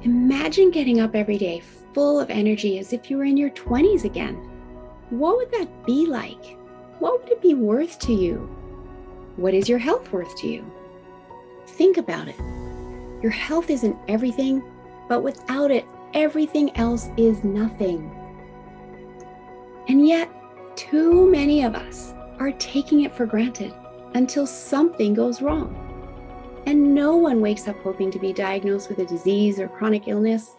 Imagine getting up every day full of energy as if you were in your 20s again. What would that be like? What would it be worth to you? What is your health worth to you? Think about it. Your health isn't everything, but without it, everything else is nothing. And yet, too many of us are taking it for granted until something goes wrong. And no one wakes up hoping to be diagnosed with a disease or chronic illness.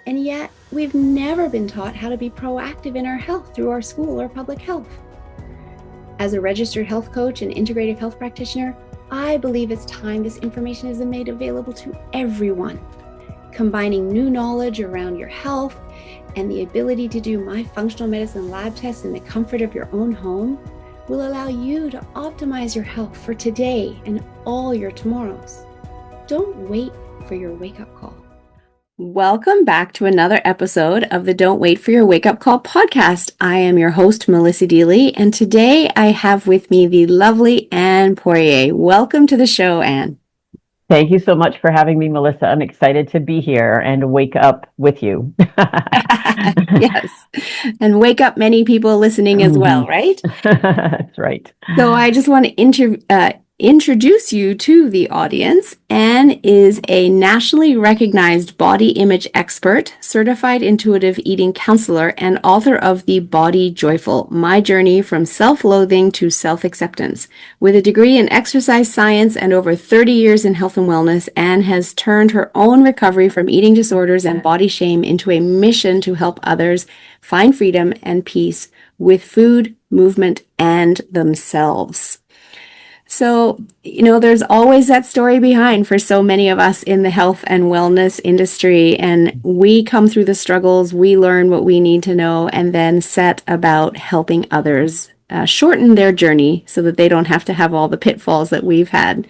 And yet, we've never been taught how to be proactive in our health through our school or public health. As a registered health coach and integrative health practitioner, I believe it's time this information is made available to everyone. Combining new knowledge around your health and the ability to do my functional medicine lab tests in the comfort of your own home will allow you to optimize your health for today and all your tomorrows. Don't wait for your wake-up call. Welcome back to another episode of the Don't Wait for Your Wake-Up Call podcast. I am your host, Melissa Deely, and today I have with me the lovely Anne Poirier. Welcome to the show, Anne. Thank you so much for having me, Melissa. I'm excited to be here and wake up with you. Yes, and wake up many people listening as well, right? That's right. So I just want to introduce you to the audience. Anne is a nationally recognized body image expert, certified intuitive eating counselor, and author of The Body Joyful, My Journey from Self-Loathing to Self-Acceptance. With a degree in exercise science and over 30 years in health and wellness, Anne has turned her own recovery from eating disorders and body shame into a mission to help others find freedom and peace with food, movement, and themselves. So, there's always that story behind for so many of us in the health and wellness industry. And we come through the struggles, we learn what we need to know, and then set about helping others shorten their journey so that they don't have to have all the pitfalls that we've had.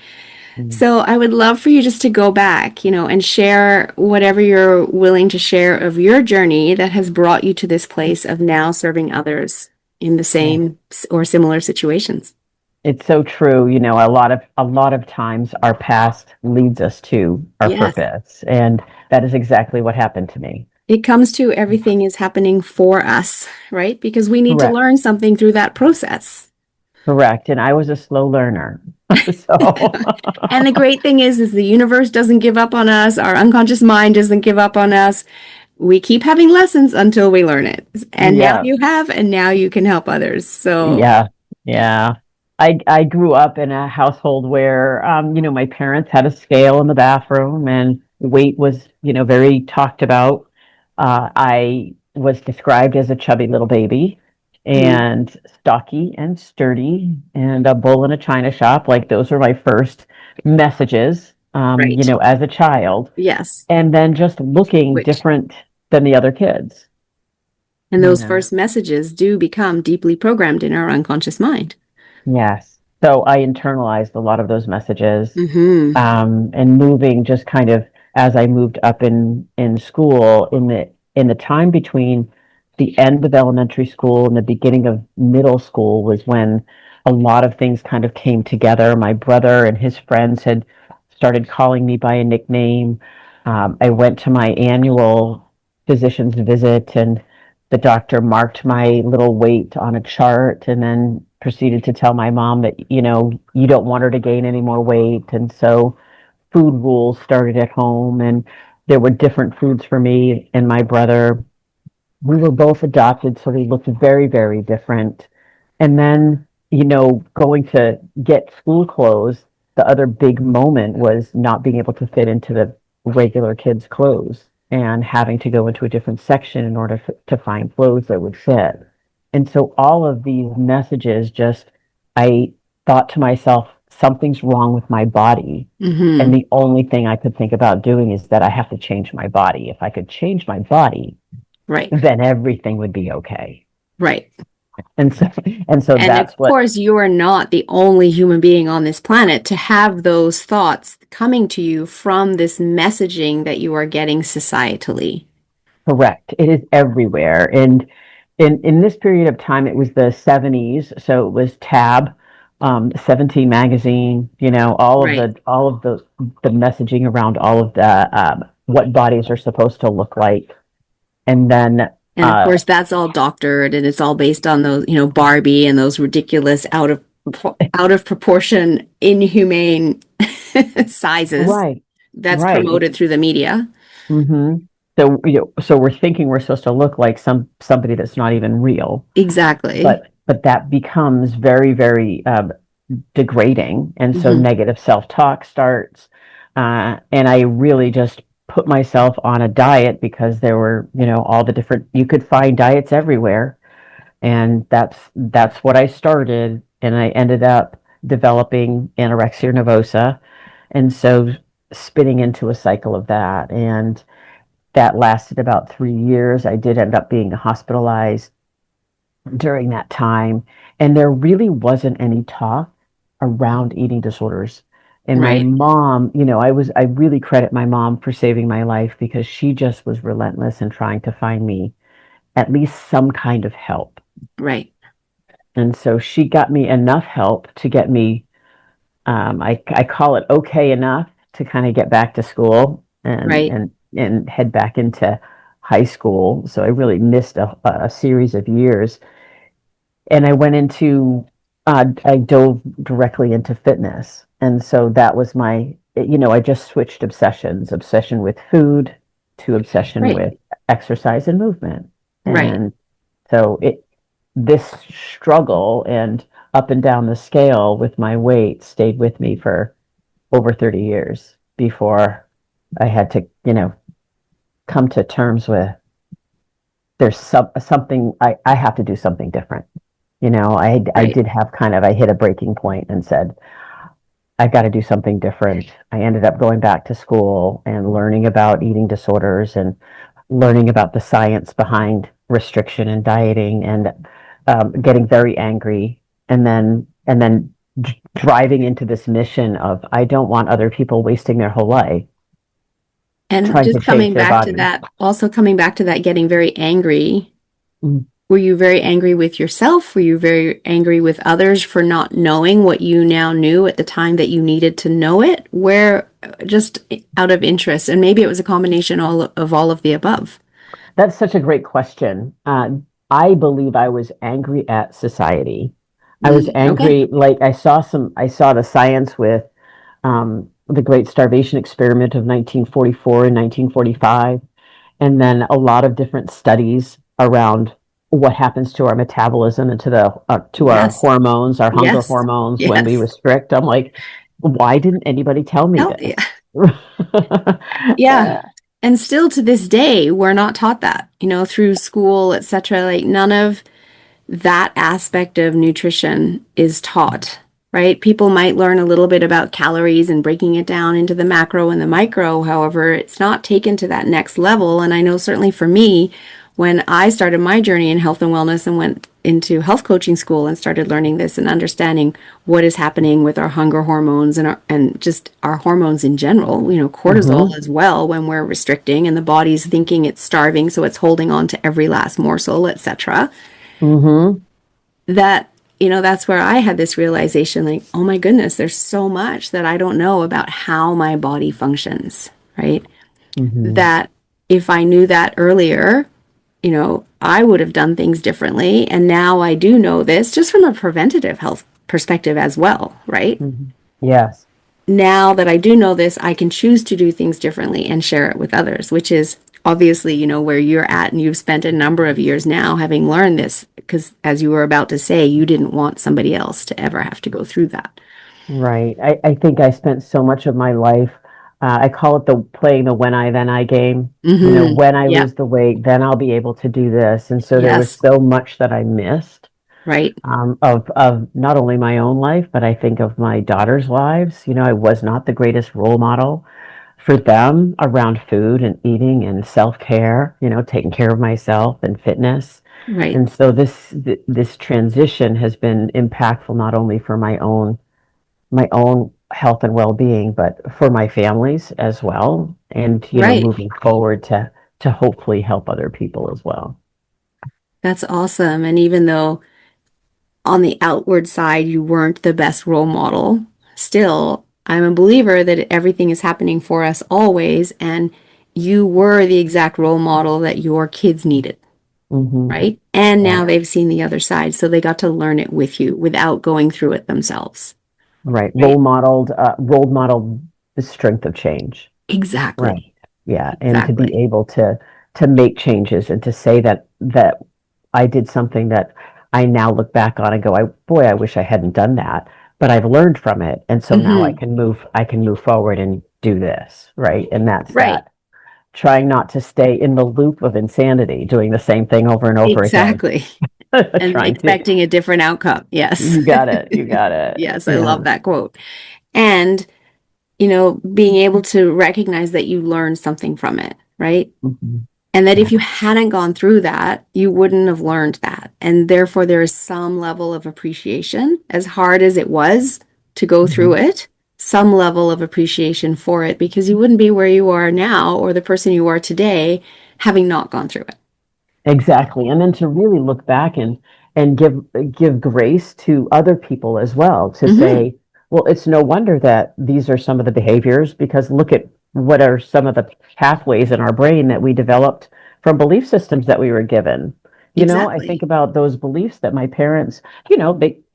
So I would love for you just to go back, and share whatever you're willing to share of your journey that has brought you to this place of now serving others in the same or similar situations. It's so true. A lot of times our past leads us to our purpose, and that is exactly what happened to me. It comes to everything is happening for us, right? Because we need to learn something through that process. Correct. And I was a slow learner. And the great thing is the universe doesn't give up on us. Our unconscious mind doesn't give up on us. We keep having lessons until we learn it. And now you have, and now you can help others. So yeah. I grew up in a household where, my parents had a scale in the bathroom and weight was, very talked about. I was described as a chubby little baby and stocky and sturdy and a bull in a china shop. Like those were my first messages, as a child. Yes. And then just looking different than the other kids. And those first messages do become deeply programmed in our unconscious mind. Yes. So I internalized a lot of those messages, and moving just kind of as I moved up in school in the time between the end of elementary school and the beginning of middle school was when a lot of things kind of came together. My brother and his friends had started calling me by a nickname. I went to my annual physician's visit and the doctor marked my little weight on a chart and then proceeded to tell my mom that, you don't want her to gain any more weight. And so food rules started at home and there were different foods for me and my brother. We were both adopted, so we looked very, very different. And then, going to get school clothes, the other big moment was not being able to fit into the regular kids' clothes and having to go into a different section in order to find clothes that would fit. And so all of these messages I thought to myself, something's wrong with my body. And the only thing I could think about doing is that I have to change my body. If I could change my body, then everything would be okay. Right. And so that's of course, you are not the only human being on this planet to have those thoughts coming to you from this messaging that you are getting societally. Correct. It is everywhere. And in this period of time, it was the 70s. So it was Tab, 17 magazine, all of the messaging around all of the what bodies are supposed to look like. And then, And of course, that's all doctored, and it's all based on those, Barbie and those ridiculous out of proportion, inhumane sizes right, that's right. promoted through the media. Mm-hmm. So, so we're thinking we're supposed to look like somebody that's not even real, Exactly. but that becomes very, very degrading, and so Hmm. negative self-talk starts. And I really just put myself on a diet because there were, all the different, you could find diets everywhere, and that's what I started, and I ended up developing anorexia nervosa, and so spinning into a cycle of that, and that lasted about 3 years. I did end up being hospitalized during that time, and there really wasn't any talk around eating disorders. And my Right. mom, I really credit my mom for saving my life, because she just was relentless in trying to find me at least some kind of help. Right. And so she got me enough help to get me, I call it okay enough to kind of get back to school, Right. and head back into high school. So I really missed a series of years, and I dove directly into fitness. And so that was I just switched obsession with food to obsession Right. with exercise and movement. Right. And so this struggle and up and down the scale with my weight stayed with me for over 30 years before I had to, come to terms with there's something I have to do something different. I Right. did have I hit a breaking point and said, I've got to do something different. I ended up going back to school and learning about eating disorders, and learning about the science behind restriction and dieting, and getting very angry, and then driving into this mission of, I don't want other people wasting their whole life And trying to just change coming their back to bodies. that, also coming back to that, getting very angry. Mm. Were you very angry with yourself? Were you very angry with others for not knowing what you now knew at the time that you needed to know it? Where, just out of interest, and maybe it was a combination of all of the above. That's such a great question. I believe I was angry at society. I was Okay. angry, like I saw the science with the Great Starvation Experiment of 1944 and 1945, and then a lot of different studies around what happens to our metabolism and to our Yes. hormones, our hunger Yes. hormones when we Yes. restrict. I'm like, why didn't anybody tell me Hell this? yeah. Yeah. And still to this day, we're not taught that, through school, etc. Like none of that aspect of nutrition is taught, right? People might learn a little bit about calories and breaking it down into the macro and the micro. However, it's not taken to that next level. And I know certainly for me, when I started my journey in health and wellness and went into health coaching school and started learning this and understanding what is happening with our hunger hormones and just our hormones in general, cortisol Mm-hmm. as well when we're restricting and the body's thinking it's starving, so it's holding on to every last morsel, etc. Mm-hmm. That that's where I had this realization, like, oh my goodness, there's so much that I don't know about how my body functions, right? Mm-hmm. That if I knew that earlier, I would have done things differently. And now I do know this just from a preventative health perspective as well, right? Mm-hmm. Yes. Now that I do know this, I can choose to do things differently and share it with others, which is obviously, where you're at. And you've spent a number of years now having learned this, because as you were about to say, you didn't want somebody else to ever have to go through that. Right. I think I spent so much of my life, I call it the playing the when I, then I game. When I Yep. lose the weight, then I'll be able to do this. And so there was Yes. so much that I missed, Right. of not only my own life, but I think of my daughter's lives. I was not the greatest role model for them around food and eating and self-care, taking care of myself and fitness. Right. And so this transition has been impactful not only for my own health and well-being, but for my families as well. And, Right. moving forward to hopefully help other people as well. That's awesome. And even though on the outward side you weren't the best role model, still, I'm a believer that everything is happening for us always. And you were the exact role model that your kids needed, Mm-hmm. right? And Yeah. now they've seen the other side, so they got to learn it with you without going through it themselves, Right. right? Role modeled the strength of change. Right. Exactly. Yeah. And to be Exactly. able to make changes and to say that I did something that I now look back on and go, boy, I wish I hadn't done that. But I've learned from it. And so now Hmm. I can move forward and do this. Right. And that's Right. that trying not to stay in the loop of insanity, doing the same thing over and over again. Exactly. And Trying to, expecting a different outcome. Yes. you got it. You got it. Yes, I Yeah. love that quote. And, being able to recognize that you learned something from it, right? Mhm. And that if Yeah. you hadn't gone through that, you wouldn't have learned that. And therefore, there is some level of appreciation, as hard as it was to go through Mhm. it, some level of appreciation for it, because you wouldn't be where you are now or the person you are today having not gone through it. Exactly. And then to really look back and give grace to other people as well, to Hmm. say, well, it's no wonder that these are some of the behaviors because look at what are some of the pathways in our brain that we developed from belief systems that we were given. I think Exactly. about those beliefs that my parents,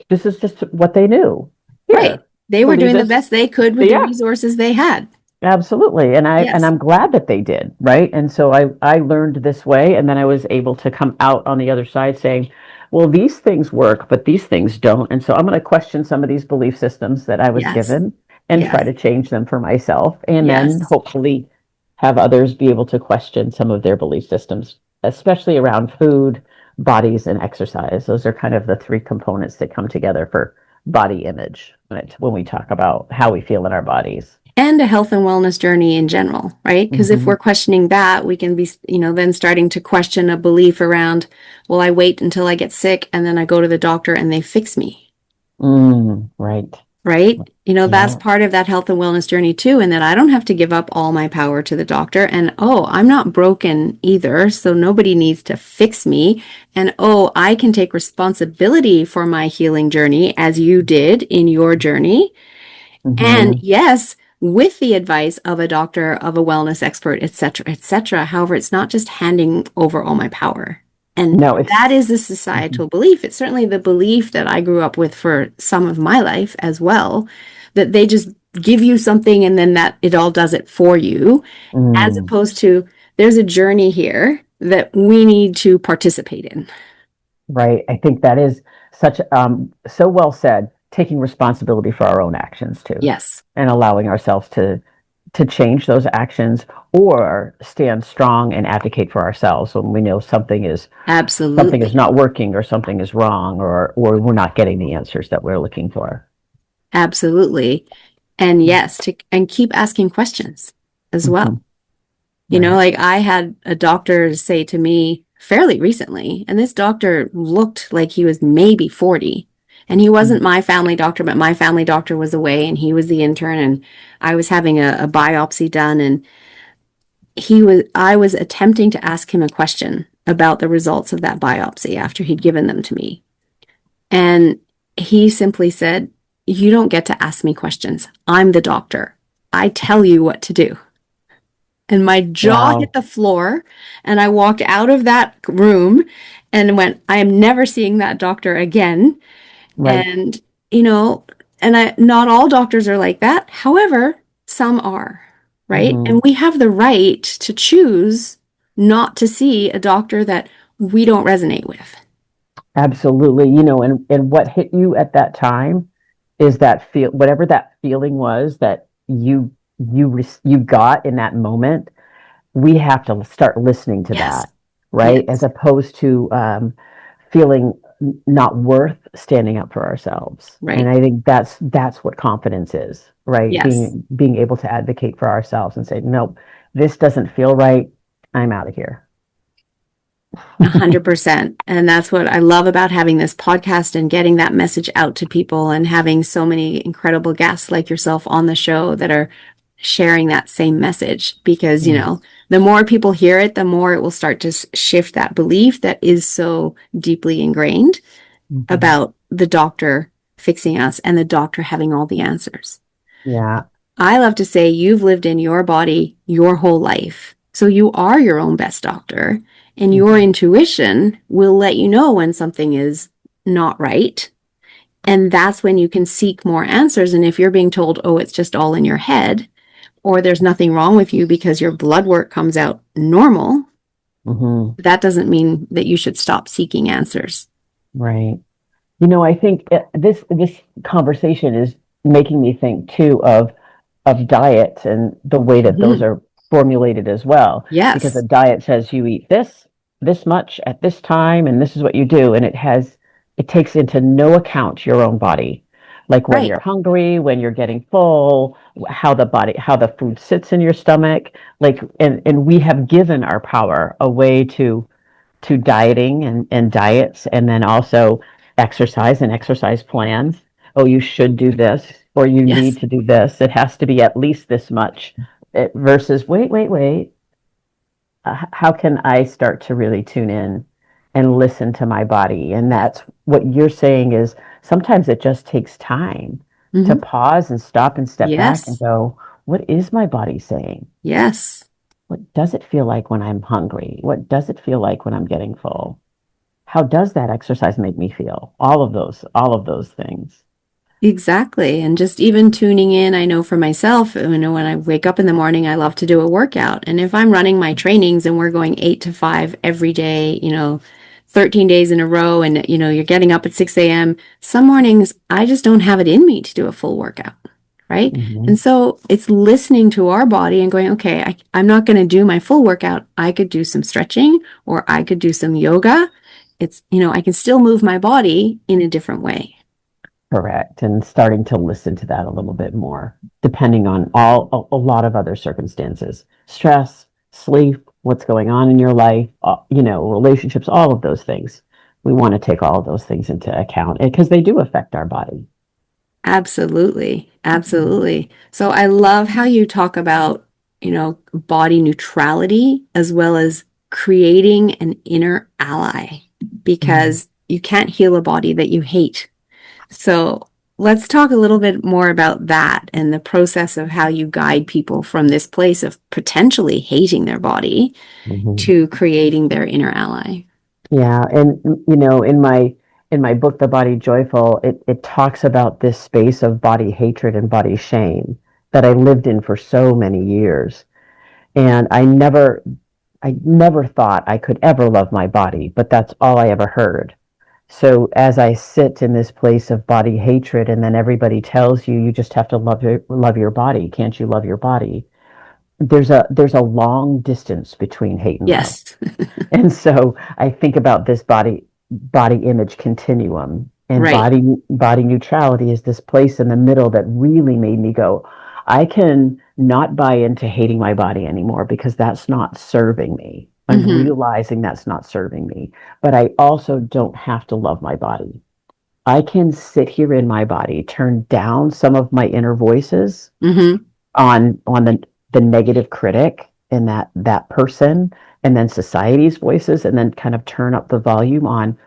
this is just what they knew. Right. Here, They were believe doing the this. best they could with the Yeah. resources they had. Absolutely. And Yes. I'm glad that they did, right? And so I learned this way and then I was able to come out on the other side saying, well, these things work, but these things don't. And so I'm going to question some of these belief systems that I was Yes. given and try Yes. to change them for myself and then Yes. hopefully have others be able to question some of their belief systems, especially around food, bodies and exercise. Those are kind of the three components that come together for body image when we talk about how we feel in our bodies. And a health and wellness journey in general, right? Because if Hmm. we're questioning that, we can be, then starting to question a belief around, well, I wait until I get sick and then I go to the doctor and they fix me, Right. right? That's Yeah. part of that health and wellness journey too. And that I don't have to give up all my power to the doctor. And oh, I'm not broken either. So nobody needs to fix me. And oh, I can take responsibility for my healing journey as you did in your journey. And Hmm. yes, with the advice of a doctor, of a wellness expert, et cetera, et cetera. However, it's not just handing over all my power. And No, it's that is the mhm. societal belief. It's certainly the belief that I grew up with for some of my life as well, that they just give you something and then that it all does it for you, as Mm, opposed to there's a journey here that we need to participate in. right. I think that is such so well said, taking responsibility for our own actions too, Yes, and allowing ourselves to change those actions or stand strong and advocate for ourselves when we know something is absolutely. not working or something is wrong or we're not getting the answers that we're looking for. Absolutely. And yes, and keep asking questions as well. Hmm. Right. Like I had a doctor say to me fairly recently, and this doctor looked like he was maybe 40. And he wasn't my family doctor, but my family doctor was away and he was the intern. And I was having a biopsy done. And I was attempting to ask him a question about the results of that biopsy after he'd given them to me. And he simply said, "You don't get to ask me questions. I'm the doctor. I tell you what to do." And my jaw hit Wow. the floor. And I walked out of that room and went, I am never seeing that doctor again. Right. And, you know, not all doctors are like that. However, some are, right? Hmm. And we have the right to choose not to see a doctor that we don't resonate with. Absolutely. And what hit you at that time is that whatever that feeling was that you got in that moment, we have to start listening to Yes. that, right? As Yes. opposed to feeling not worth standing up for ourselves. And Right. I think that's what confidence is, right? Yes. Being able to advocate for ourselves and say, nope, this doesn't feel right. I'm out of here. 100%. And that's what I love about having this podcast and getting that message out to people and having so many incredible guests like yourself on the show that are sharing that same message. Because, Yes. the more people hear it, the more it will start to shift that belief that is so deeply ingrained Mhm. about the doctor fixing us and the doctor having all the answers. Yeah. I love to say you've lived in your body your whole life. So you are your own best doctor, and your Mm-hmm. intuition will let you know when something is not right. And that's when you can seek more answers. And if you're being told, oh, it's just all in your head, or there's nothing wrong with you because your blood work comes out normal, Mm-hmm. that doesn't mean that you should stop seeking answers. Right. I think this conversation is making me think too of diet and the way that those Mm-hmm. are formulated as well. Because a Yes. diet says you eat this much at this time, and this is what you do, and it takes into no account your own body, like when Right. you're hungry, when you're getting full, how the food sits in your stomach, like, and we have given our power away to dieting and diets, and then also exercise and exercise plans. Oh, you should do this, or you need Yes. to do this. It has to be at least this much. Versus, wait. How can I start to really tune in and listen to my body? And that's what you're saying is sometimes it just takes time to Mm-hmm. pause and stop and step back and Yes. go, what is my body saying? Yes. What does it feel like when I'm hungry? What does it feel like when I'm getting full? How does that exercise make me feel? All of those things. Exactly. And just even tuning in, I know for myself, when I wake up in the morning, I love to do a workout. And if I'm running my trainings and we're going 8 to 5 every day, 13 days in a row, and, you're getting up at 6 a.m., some mornings I just don't have it in me to do a full workout. Right. Hmm. And so it's listening to our body and going, okay, I'm not going to do my full workout. I could do some stretching or I could do some yoga. I can still move my body in a different way. Correct. And starting to listen to that a little bit more, depending on a lot of other circumstances, stress, sleep, what's going on in your life, relationships, all of those things. We want to take all of those things into account because they do affect our body. Absolutely. Absolutely. So I love how you talk about, body neutrality as well as creating an inner ally Mhm. because you can't heal a body that you hate. So let's talk a little bit more about that and the process of how you guide people from this place of potentially hating their body Mhm. to creating their inner ally. Yeah, and in my book, The Body Joyful, it talks about this space of body hatred and body shame that I lived in for so many years. And I never thought I could ever love my body, but that's all I ever heard. So as I sit in this place of body hatred, and then everybody tells you you just have to love your body. Can't you love your body? There's a long distance between hate and love. Yes. And so I think about this body image continuum, and Right. body neutrality is this place in the middle that really made me go, I can not buy into hating my body anymore because that's not serving me. I'm Mm-hmm. realizing that's not serving me, but I also don't have to love my body. I can sit here in my body, turn down some of my inner voices Mm-hmm. on the negative critic in that person, and then society's voices, and then kind of turn up the volume on,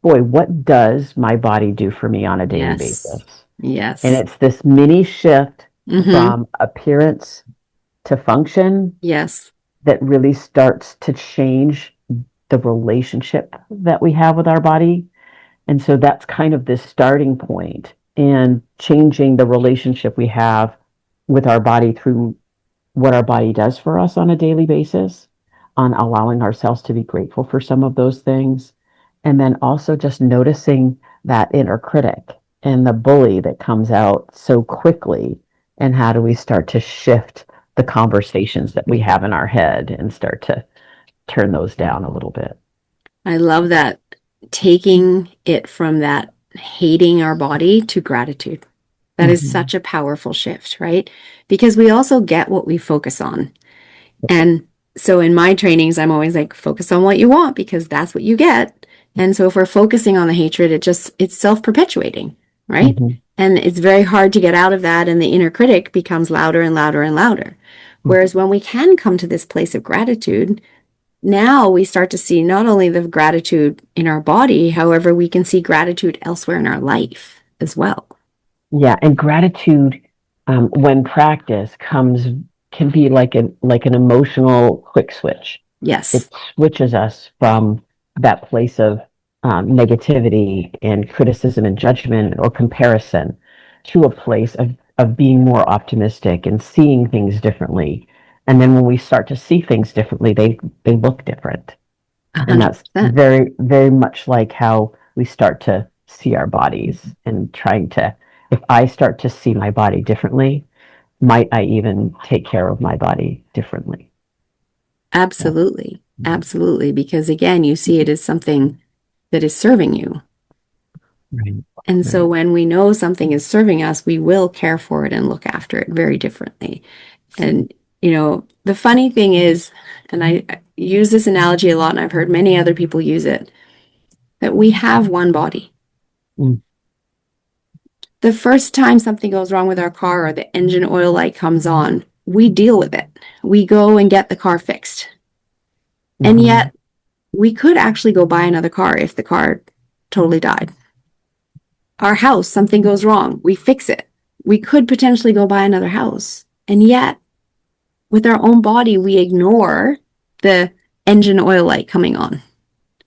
boy, what does my body do for me on a daily Yes. basis? And Yes. it's this mini shift Mm-hmm. from appearance to function Yes. that really starts to change the relationship that we have with our body. And so that's kind of this starting point, and changing the relationship we have with our body through what our body does for us on a daily basis, on allowing ourselves to be grateful for some of those things. And then also just noticing that inner critic and the bully that comes out so quickly. And how do we start to shift the conversations that we have in our head and start to turn those down a little bit? I love that, taking it from that hating our body to gratitude. That is Mm-hmm. such a powerful shift, right? Because we also get what we focus on. And so in my trainings, I'm always like, focus on what you want because that's what you get. And so if we're focusing on the hatred, it's self-perpetuating, right? Mm-hmm. And it's very hard to get out of that. And the inner critic becomes louder and louder and louder. Whereas when we can come to this place of gratitude, now we start to see not only the gratitude in our body, however, we can see gratitude elsewhere in our life as well. Yeah, and gratitude, when practiced, comes can be like an emotional quick switch. Yes. It switches us from that place of negativity and criticism and judgment or comparison to a place of being more optimistic and seeing things differently. And then when we start to see things differently, they look different. And that's 100%. very, very much like how we start to see our bodies and trying to, if I start to see my body differently, might I even take care of my body differently? Yeah. Absolutely. Absolutely. Because again, you see it as something that is serving you. Right. And so Right. when we know something is serving us, we will care for it and look after it very differently. And, the funny thing is, and I use this analogy a lot, and I've heard many other people use it, that we have one body. Mm. The first time something goes wrong with our car or the engine oil light comes on, we deal with it. We go and get the car fixed. And Mhm. yet, we could actually go buy another car if the car totally died. Our house, something goes wrong, we fix it. We could potentially go buy another house. And yet, with our own body, we ignore the engine oil light coming on.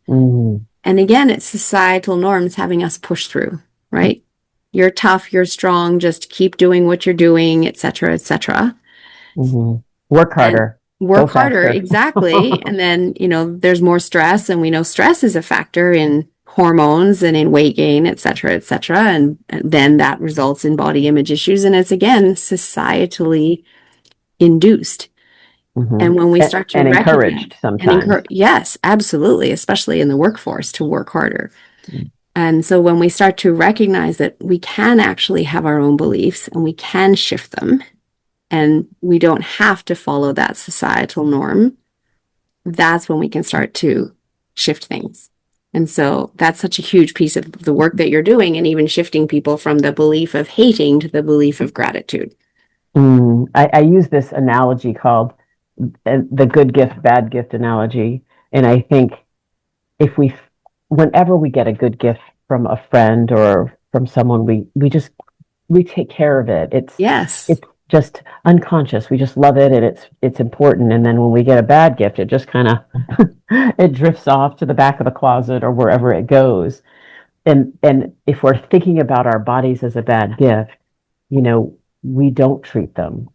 Mhm. And again, it's societal norms having us push through, right? You're tough, you're strong, just keep doing what you're doing, et cetera, et cetera. Mhm. Work And harder, go work harder, faster. exactly. And then, there's more stress, and we know stress is a factor in hormones and in weight gain, et cetera, et cetera. And then that results in body image issues. And it's again societally induced. Mhm. And when we start to And recognize encouraged and sometimes. encourage, yes, absolutely, especially in the workforce to work harder. And so when we start to recognize that we can actually have our own beliefs and we can shift them and we don't have to follow that societal norm, that's when we can start to shift things. And so that's such a huge piece of the work that you're doing, and even shifting people from the belief of hating to the belief of gratitude. I use this analogy called the good gift, bad gift analogy. And I think if whenever we get a good gift from a friend or from someone, we take care of it. Yes, It's just unconscious. We just love it and it's important. And then when we get a bad gift, it just kind of it drifts off to the back of the closet or wherever it goes. And if we're thinking about our bodies as a bad gift, we don't treat them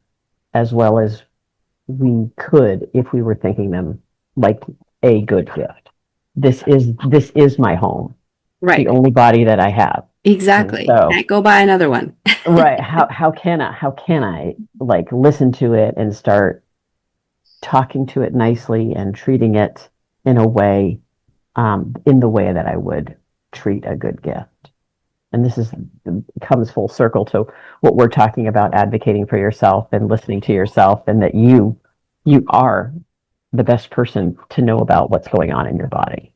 as well as we could if we were thinking them like a good gift. This is my home, the right. only body that I have. And Exactly. so, Can't go buy another one. right, how can I like listen to it and start talking to it nicely and treating it in a way, in the way that I would treat a good gift. And this comes full circle to what we're talking about, advocating for yourself and listening to yourself, and that you are the best person to know about what's going on in your body.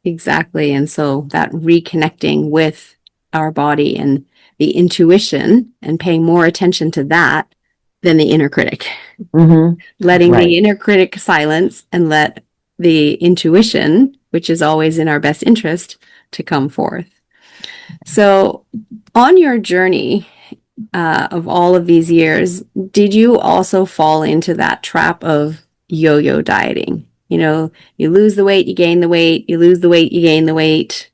Exactly. And so that reconnecting with our body and the intuition and paying more attention to that than the inner critic, Mm-hmm. letting the Right. inner critic silence and let the intuition, which is always in our best interest, to come forth. So, on your journey of all of these years, did you also fall into that trap of yo-yo dieting? You lose the weight, you gain the weight, you lose the weight, you gain the weight.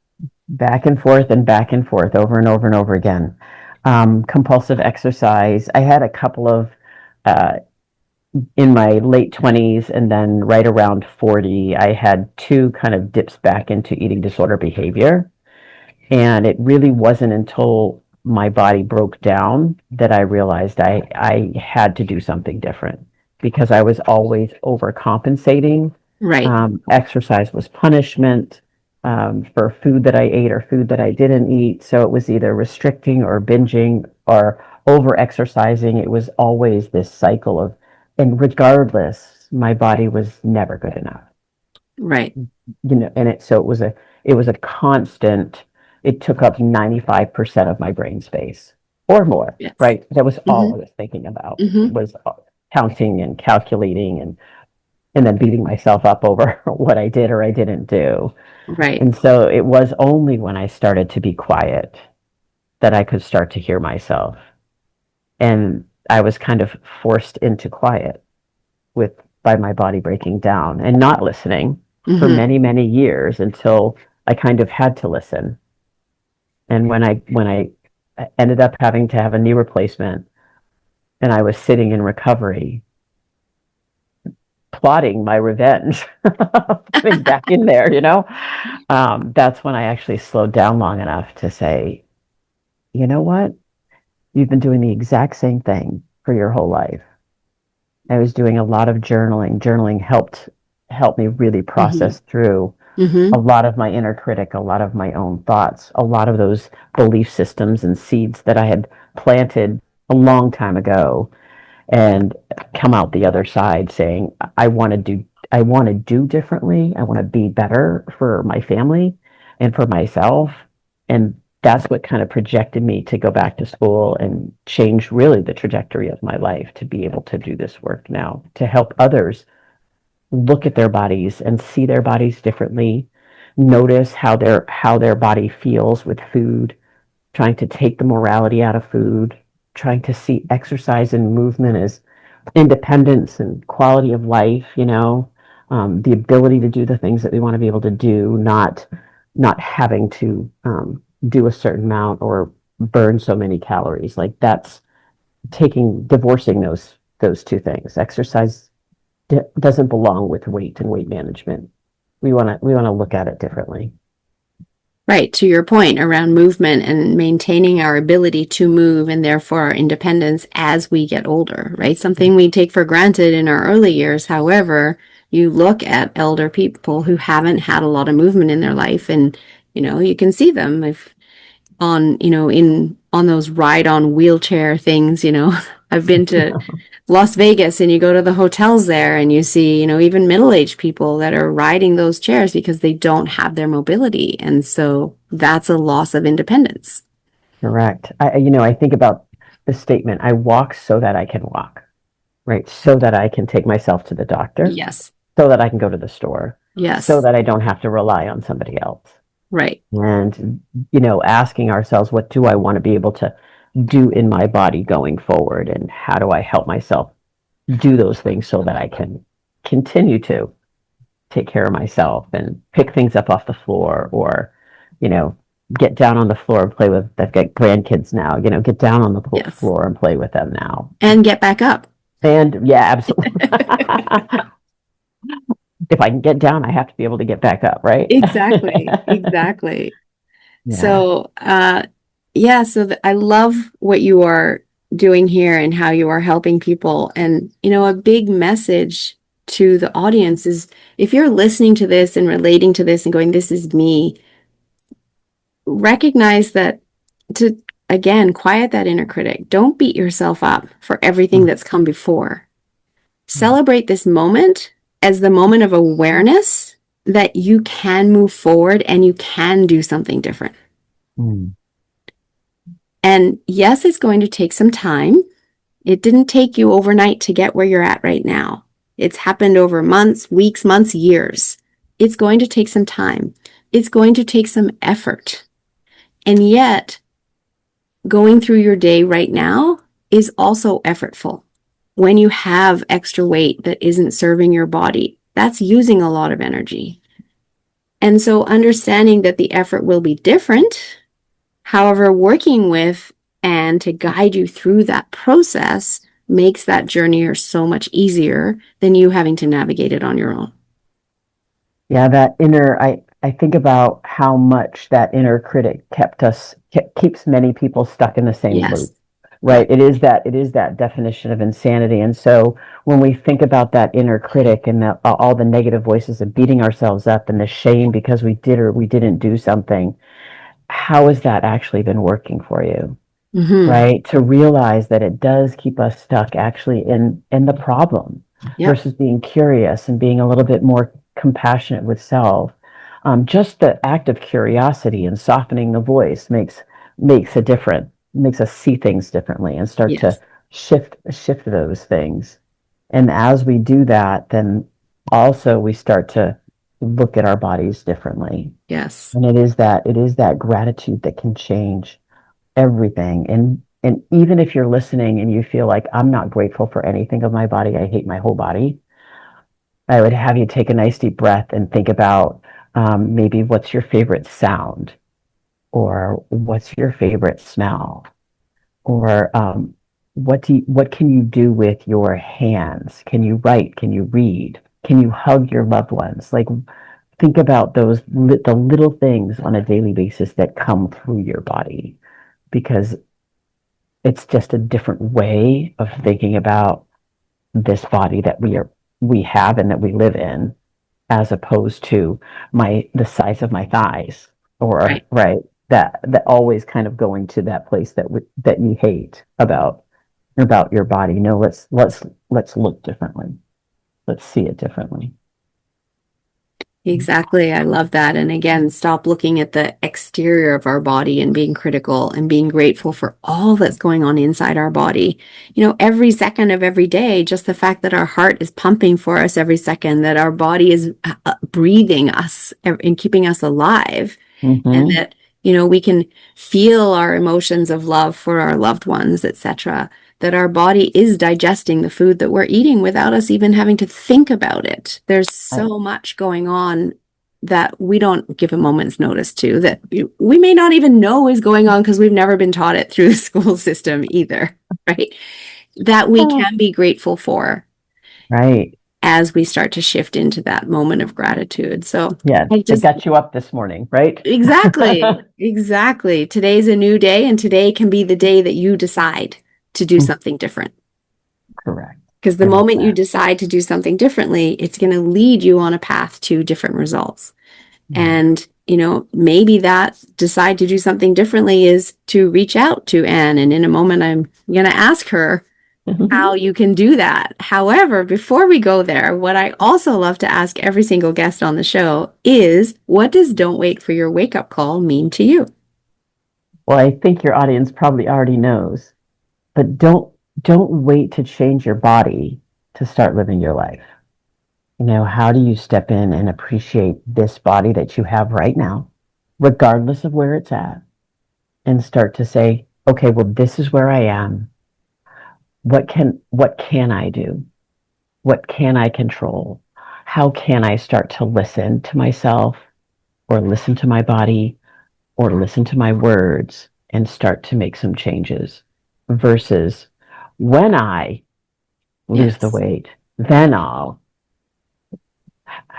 Back and forth and back and forth over and over and over again. Compulsive exercise. I had a couple of uh, in my late 20s, and then right around 40, I had two kind of dips back into eating disorder behavior. And it really wasn't until my body broke down that I realized I had to do something different because I was always overcompensating. Right, Exercise was punishment, for food that I ate or food that I didn't eat. So it was either restricting or binging or over exercising. It was always this cycle of, and regardless, my body was never good enough. right. And it was a constant. It took up 95% of my brain space or more, Yes. right? That was all I Mm-hmm. was thinking about, Mm-hmm. was counting and calculating and then beating myself up over what I did or I didn't do. Right. And so it was only when I started to be quiet that I could start to hear myself. And I was kind of forced into quiet with by my body breaking down and not listening for many, many years until I kind of had to listen. And when I ended up having to have a knee replacement and I was sitting in recovery, plotting my revenge, getting back in there, that's when I actually slowed down long enough to say, you know what? You've been doing the exact same thing for your whole life. I was doing a lot of journaling. Journaling helped me really process through a lot of my inner critic, a lot of my own thoughts, a lot of those belief systems and seeds that I had planted a long time ago, and come out the other side saying, I want to do differently. I want to be better for my family and for myself. And that's what kind of projected me to go back to school and change really the trajectory of my life, to be able to do this work now, to help others look at their bodies and see their bodies differently, notice how their body feels with food, trying to take the morality out of food, trying to see exercise and movement as independence and quality of life, the ability to do the things that we want to be able to do, not having to do a certain amount or burn so many calories. Like, that's divorcing those two things. Exercise doesn't belong with weight and weight management. We want to look at it differently. Right, to your point around movement and maintaining our ability to move and therefore our independence as we get older, right? Something we take for granted in our early years. However, you look at elder people who haven't had a lot of movement in their life, and you can see them if on, in on those ride on wheelchair things, I've been to Las Vegas and you go to the hotels there and you see, even middle-aged people that are riding those chairs because they don't have their mobility. And so that's a loss of independence. Correct. I think about the statement, I walk so that I can walk, right? So that I can take myself to the doctor, Yes. so that I can go to the store, so Yes. that I don't have to rely on somebody else. Right. And, asking ourselves, what do I want to be able to do in my body going forward? And how do I help myself do those things so that I can continue to take care of myself and pick things up off the floor, or, get down on the floor and play with, I've got grandkids now, get down on the Yes. floor and play with them now. And get back up. And yeah, absolutely. If I can get down, I have to be able to get back up, right? Exactly. Exactly. Yeah. So, I love what you are doing here and how you are helping people. And, a big message to the audience is, if you're listening to this and relating to this and going, this is me, recognize that, to, again, quiet that inner critic. Don't beat yourself up for everything that's come before. Celebrate this moment as the moment of awareness that you can move forward and you can do something different. And yes, it's going to take some time. It didn't take you overnight to get where you're at right now. It's happened over months, weeks, months, years. It's going to take some time. It's going to take some effort. And yet, going through your day right now is also effortful. When you have extra weight that isn't serving your body, that's using a lot of energy. And so understanding that the effort will be different, however, working with and to guide you through that process makes that journey so much easier than you having to navigate it on your own. Yeah, I think about how much that inner critic keeps many people stuck in the same loop, right? It is that definition of insanity. And so when we think about that inner critic and all the negative voices of beating ourselves up and the shame because we did or we didn't do something, how has that actually been working for you? Right? To realize that it does keep us stuck actually in the problem versus being curious and being a little bit more compassionate with self. Just the act of curiosity and softening the voice makes a difference, makes us see things differently and start to shift those things. And as we do that, then also we start to look at our bodies differently. Yes. And it is that gratitude that can change everything. And even if you're listening and you feel like I'm not grateful for anything of my body, I hate my whole body, I would have you take a nice deep breath and think about maybe what's your favorite sound, or what's your favorite smell, or what can you do with your hands? Can you write? Can you read? Can you hug your loved ones? Like, think about the little things on a daily basis that come through your body, because it's just a different way of thinking about this body that we have and that we live in, as opposed to the size of my thighs, or Right. right, that always kind of going to that place that you hate about your body. No, let's look differently. Let's see it differently. Exactly. I love that. And again, stop looking at the exterior of our body and being critical, and being grateful for all that's going on inside our body. Every second of every day, just the fact that our heart is pumping for us every second, that our body is breathing us and keeping us alive, and Mm-hmm. that, we can feel our emotions of love for our loved ones, etc., that our body is digesting the food that we're eating without us even having to think about it. There's Right. so much going on that we don't give a moment's notice to, that we may not even know is going on because we've never been taught it through the school system either, right? That we Oh, can be grateful for right. as we start to shift into that moment of gratitude. So Yeah, I that just got you up this morning, right? Exactly. Exactly. Today's a new day, and today can be the day that you decide to do something different. Correct. Because the I love moment you that. decide to do something differently, it's going to lead you on a path to different results. Yeah. And, maybe that decide to do something differently is to reach out to Anne. And in a moment, I'm going to ask her how you can do that. However, before we go there, what I also love to ask every single guest on the show is, what does "don't wait for your wake up call" mean to you? Well, I think your audience probably already knows, but don't wait to change your body to start living your life. How do you step in and appreciate this body that you have right now, regardless of where it's at, and start to say, okay, well, this is where I am. What can I do? What can I control? How can I start to listen to myself, or listen to my body, or listen to my words, and start to make some changes, versus when I lose the Yes. weight, then I'll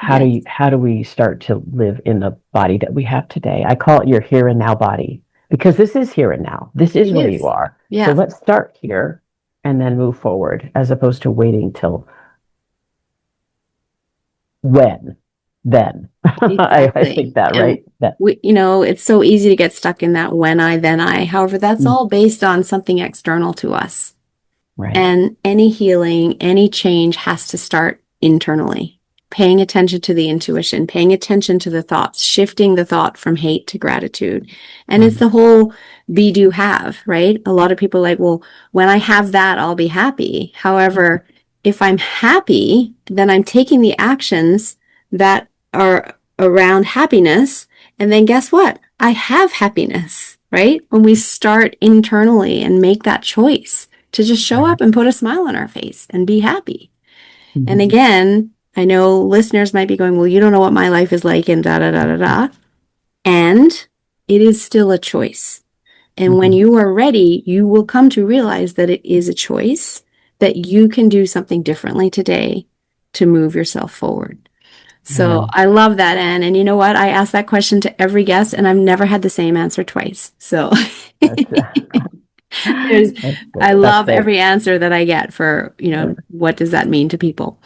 Yes. how do we start to live in the body that we have today? I call it your here and now body, because this is here and now. This is It where you is. are. So Yeah, let's start here and then move forward, as opposed to waiting till when, then. I think exactly. that, And right? That, it's so easy to get stuck in that when I, then I. However, that's all based on something external to us. right. And any healing, any change has to start internally. Paying attention to the intuition, paying attention to the thoughts, shifting the thought from hate to gratitude. And it's Right. the whole be, do, have, right? A lot of people are like, well, when I have that, I'll be happy. However, if I'm happy, then I'm taking the actions that are around happiness. And then guess what? I have happiness, right? When we start internally and make that choice to just show Right. up and put a smile on our face and be happy. And Mhm. again, I know listeners might be going, well, you don't know what my life is like, and da da da da da. And it is still a choice. And when Mhm. you are ready, you will come to realize that it is a choice, that you can do something differently today to move yourself forward. So Yeah. I love that, Anne. And you know what? I ask that question to every guest, and I've never had the same answer twice. So That's there's, I that's love great. every answer that I get for, what does that mean to people?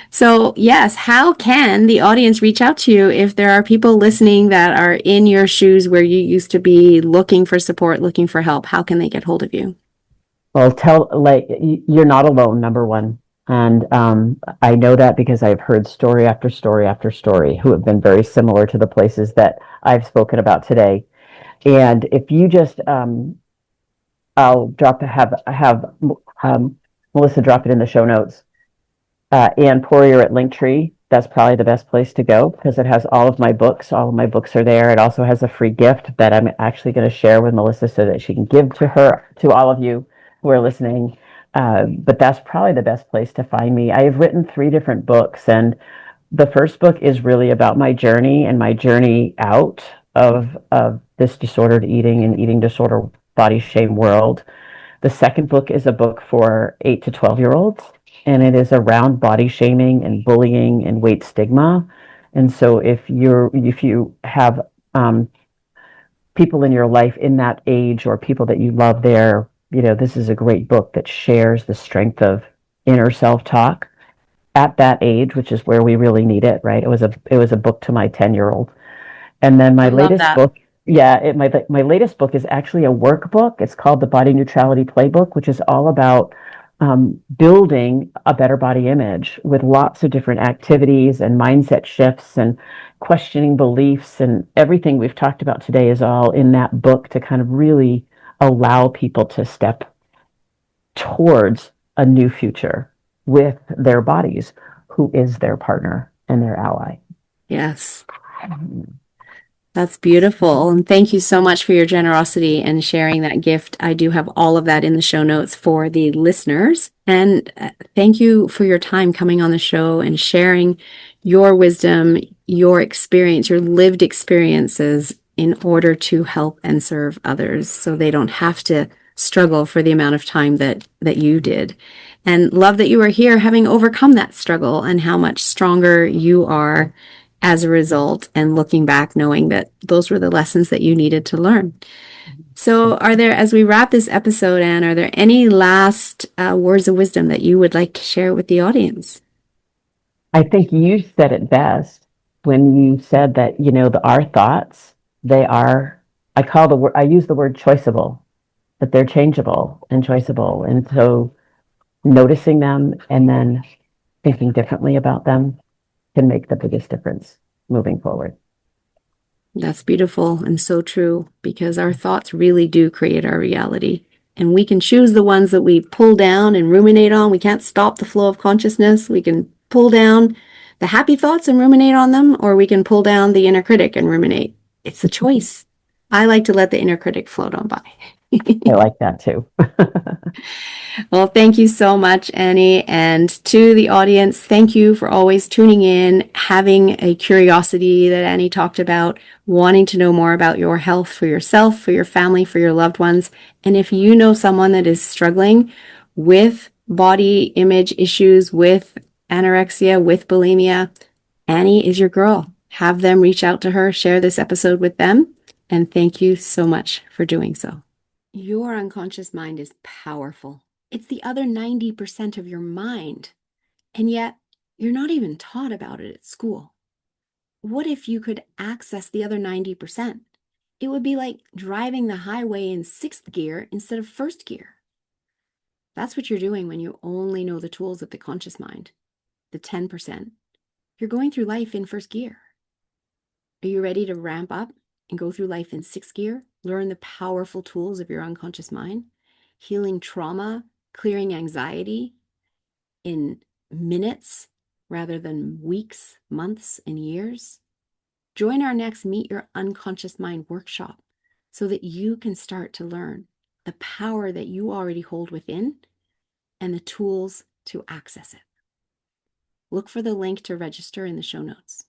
So, yes, how can the audience reach out to you if there are people listening that are in your shoes where you used to be, looking for support, looking for help? How can they get hold of you? Well, you're not alone, number one. And I know that because I've heard story after story after story who have been very similar to the places that I've spoken about today. And if you just, I'll have Melissa drop it in the show notes. Anne Poirier at Linktree. that's probably the best place to go because it has all of my books. All of my books are there. It also has a free gift that I'm actually going to share with Melissa so that she can give to all of you who are listening. But that's probably the best place to find me. I have written 3 different books, and the first book is really about my journey and my journey out of this disordered eating and eating disorder body shame world. The second book is a book for 8 to 12-year-olds, and it is around body shaming and bullying and weight stigma. And so if you have people in your life in that age or people that you love there, this is a great book that shares the strength of inner self-talk at that age, which is where we really need it, right? It was a book to my 10-year-old. And then my I love latest that. book, yeah, my latest book is actually a workbook. It's called the Body Neutrality Playbook, which is all about building a better body image with lots of different activities and mindset shifts and questioning beliefs, and everything we've talked about today is all in that book to kind of really allow people to step towards a new future with their bodies, who is their partner and their ally. Yes. That's beautiful. And thank you so much for your generosity and sharing that gift. I do have all of that in the show notes for the listeners. And thank you for your time coming on the show and sharing your wisdom, your experience, your lived experiences in order to help and serve others so they don't have to struggle for the amount of time that you did. And love that you are here having overcome that struggle and how much stronger you are as a result, and looking back, knowing that those were the lessons that you needed to learn. So as we wrap this episode, Anne, are there any last words of wisdom that you would like to share with the audience? I think you said it best when you said that, our thoughts, I use the word choiceable, but they're changeable and choiceable. And so noticing them and then thinking differently about them can make the biggest difference moving forward. That's beautiful and so true, because our thoughts really do create our reality. And we can choose the ones that we pull down and ruminate on. We can't stop the flow of consciousness. We can pull down the happy thoughts and ruminate on them, or we can pull down the inner critic and ruminate. It's a choice. I like to let the inner critic float on by. I like that too. Well, thank you so much, Annie. And to the audience, thank you for always tuning in, having a curiosity that Annie talked about, wanting to know more about your health for yourself, for your family, for your loved ones. And if you know someone that is struggling with body image issues, with anorexia, with bulimia, Annie is your girl. Have them reach out to her, share this episode with them. And thank you so much for doing so. Your unconscious mind is powerful. It's the other 90% of your mind. And yet, you're not even taught about it at school. What if you could access the other 90%? It would be like driving the highway in 6th gear instead of 1st gear. That's what you're doing when you only know the tools of the conscious mind, the 10%. You're going through life in 1st gear. Are you ready to ramp up and go through life in 6th gear? Learn the powerful tools of your unconscious mind, healing trauma, clearing anxiety in minutes rather than weeks, months, and years. Join our next Meet Your Unconscious Mind workshop so that you can start to learn the power that you already hold within and the tools to access it. Look for the link to register in the show notes.